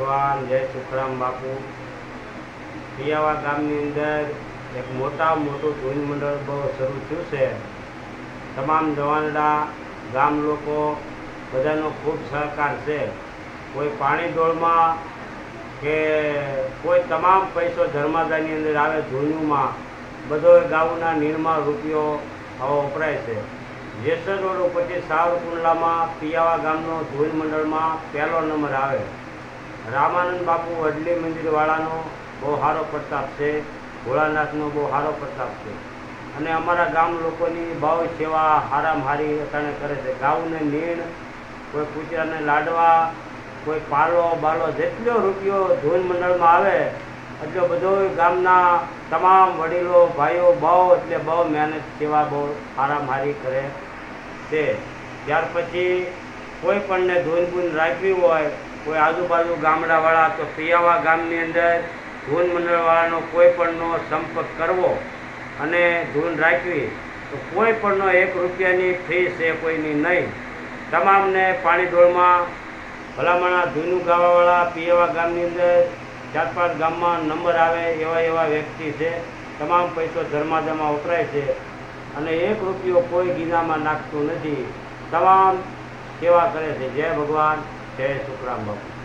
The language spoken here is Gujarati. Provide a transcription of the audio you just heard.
ભગવાન, જય સુખરામ બાપુ। પિયાવા ગામની અંદર એક મોટું ધૂન મંડળ બહુ શરૂ થયું છે। તમામ જવાનડા ગામ લોકો બધાનો ખૂબ સહકાર છે। કોઈ પાણી ડોળમાં કે કોઈ તમામ પૈસો ધર્માદાની અંદર આવે ધૂનમાં બધો ગામના નિર્મા રૂપિયો આવો વપરાય છે। જેસર રોડ ઉપરથી સાવરકુંડલામાં પિયાવા ગામનો ધૂન મંડળમાં પહેલો નંબર આવે। રામાનંદ બાપુ વડલી મંદિરવાળાનો બહુ સારો પ્રતાપ છે। ભોળાનાથનો બહુ સારો પ્રતાપ છે અને અમારા ગામ લોકોની બહુ સેવા હારામાં હારી અટાણે કરે છે। ગાઉને નીણ, કોઈ કૂતરાને લાડવા, કોઈ પાલો બાલો, જેટલો રૂપિયો ધૂન મંડળમાં આવે એટલો બધો ગામના તમામ વડીલો ભાઈઓ બહુ એટલે બહુ મહેનત સેવા બહુ હારામાં હારી કરે છે। ત્યાર પછી કોઈ પણને ધૂન બૂન રાખવી હોય, કોઈ આજુબાજુ ગામડાવાળા, તો પિયાવા ગામની અંદર ધૂન મંડળવાળાનો કોઈ પણનો સંપર્ક કરવો અને ધૂન રાખવી તો કોઈ પણનો 1 રૂપિયાની ફી છે કોઈની નહીં। તમામને પાણી ડોળમાં ભલામણા ધૂનું ગાવાવાળા પિયાવા ગામની અંદર 4-5 ગામમાં નંબર આવે એવા વ્યક્તિ છે। તમામ પૈસો ધર્માદામાં વપરાય છે અને 1 રૂપિયો કોઈ ગીનામાં નાખતું નથી। તમામ સેવા કરે છે। જય ભગવાન, જય સુખરામ બાપુ।